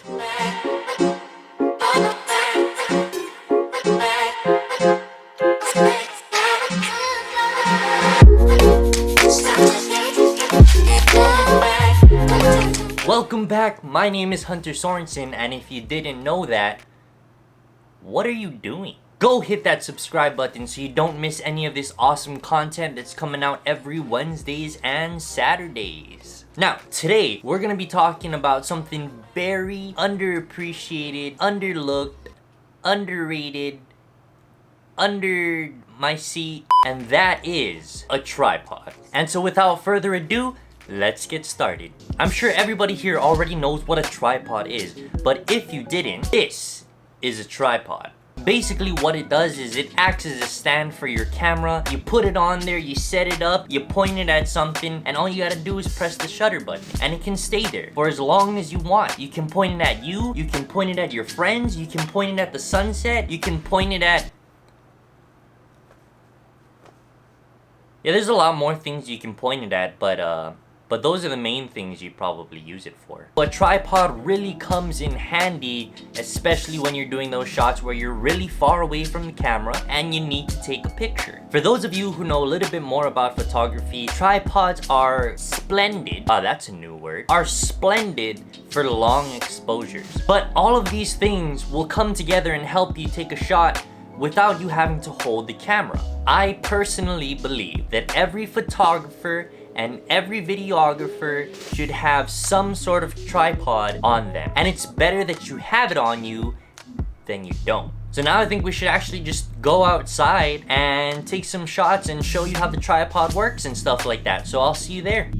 Welcome back, my name is Hunter Sorenson, and if you didn't know that, what are you doing? Go hit that subscribe button so you don't miss any of this awesome content that's coming out every Wednesdays and Saturdays. Now, today, we're gonna be talking about something very underappreciated, underlooked, underrated, under my seat, and that is a tripod. And so without further ado, let's get started. I'm sure everybody here already knows what a tripod is, but if you didn't, this is a tripod. Basically what it does is it acts as a stand for your camera. You put it on there, you set it up, you point it at something, and all you gotta do is press the shutter button. And it can stay there for as long as you want. You can point it at you can point it at your friends, you can point it at the sunset, you can point it at... Yeah, there's a lot more things you can point it at, but those are the main things you probably use it for. A tripod really comes in handy, especially when you're doing those shots where you're really far away from the camera and you need to take a picture. For those of you who know a little bit more about photography, tripods are splendid, that's a new word, are splendid for long exposures. But all of these things will come together and help you take a shot without you having to hold the camera. I personally believe that every photographer and every videographer should have some sort of tripod on them. And it's better that you have it on you than you don't. So now I think we should actually just go outside and take some shots and show you how the tripod works and stuff like that. So I'll see you there.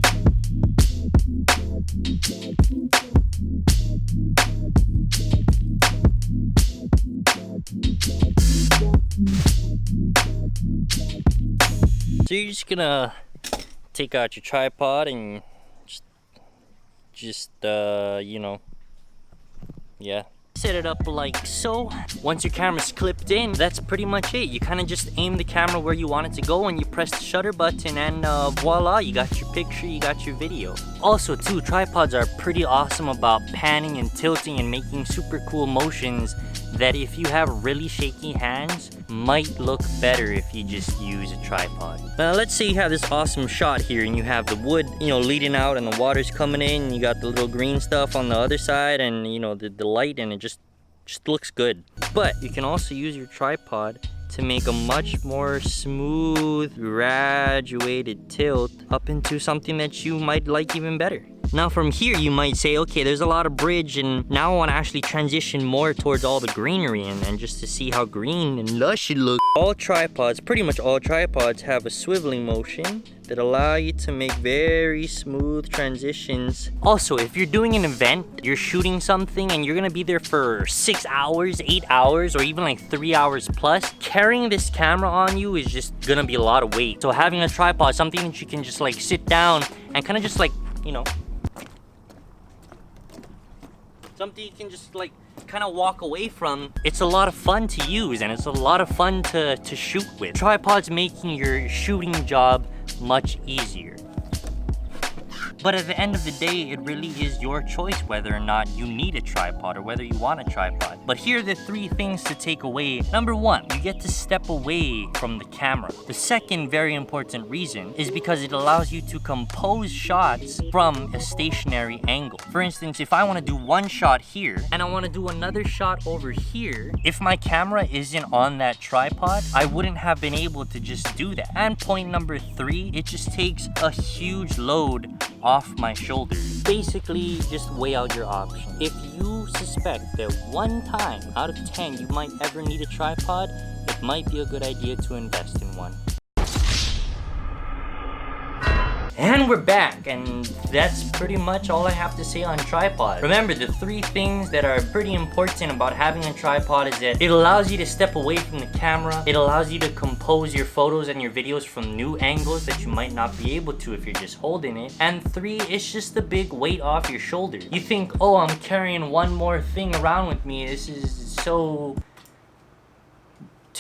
So you're just gonna take out your tripod and just set it up like so. Once your camera's clipped in, that's pretty much it. You kind of just aim the camera where you want it to go and you press the shutter button and voila, you got your picture, you got your video. Also too, tripods are pretty awesome about panning and tilting and making super cool motions that if you have really shaky hands, might look better if you just use a tripod. Now let's say you have this awesome shot here and you have the wood, leading out and the water's coming in and you got the little green stuff on the other side and the light, and it just looks good. But you can also use your tripod to make a much more smooth, graduated tilt up into something that you might like even better. Now from here you might say, okay, there's a lot of bridge and now I want to actually transition more towards all the greenery and just to see how green and lush it looks. Pretty much all tripods have a swiveling motion that allow you to make very smooth transitions. Also, if you're doing an event, you're shooting something and you're gonna be there for 6 hours, 8 hours, or even like 3 hours plus, carrying this camera on you is just gonna be a lot of weight. So having a tripod, something that you can just like sit down and kind of just like, something you can just like kind of walk away from. It's a lot of fun to use and it's a lot of fun to shoot with. Tripods making your shooting job much easier. But at the end of the day, it really is your choice whether or not you need a tripod or whether you want a tripod. But here are the 3 things to take away. Number 1, you get to step away from the camera. The second very important reason is because it allows you to compose shots from a stationary angle. For instance, if I want to do one shot here and I want to do another shot over here, if my camera isn't on that tripod, I wouldn't have been able to just do that. And point number 3, it just takes a huge load off my shoulders. Basically, just weigh out your options. If you suspect that 1 time out of 10 you might ever need a tripod, it might be a good idea to invest in one. And we're back, and that's pretty much all I have to say on tripod. Remember, the 3 things that are pretty important about having a tripod is that it allows you to step away from the camera, it allows you to compose your photos and your videos from new angles that you might not be able to if you're just holding it, and 3, it's just a big weight off your shoulders. You think, oh, I'm carrying one more thing around with me, this is so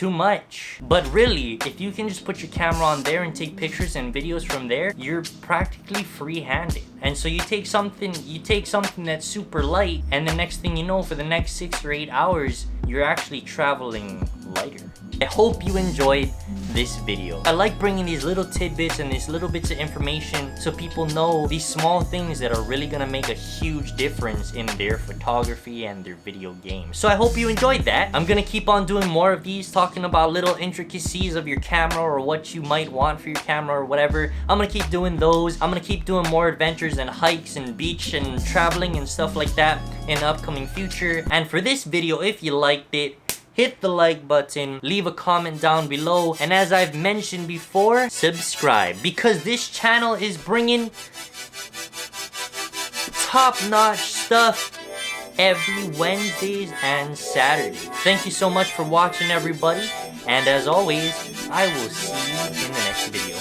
too much. But really, if you can just put your camera on there and take pictures and videos from there, you're practically free-handed. And so you take something that's super light, and the next thing you know, for the next 6 or 8 hours, you're actually traveling lighter. I hope you enjoyed this video. I like bringing these little tidbits and these little bits of information so people know these small things that are really gonna make a huge difference in their photography and their video games. So I hope you enjoyed that. I'm gonna keep on doing more of these, talking about little intricacies of your camera or what you might want for your camera or whatever. I'm gonna keep doing those. I'm gonna keep doing more adventures and hikes and beach and traveling and stuff like that in the upcoming future. And for this video, if you liked it, hit the like button, leave a comment down below, and as I've mentioned before, subscribe, because this channel is bringing top-notch stuff every Wednesdays and Saturdays. Thank you so much for watching, everybody, and as always, I will see you in the next video.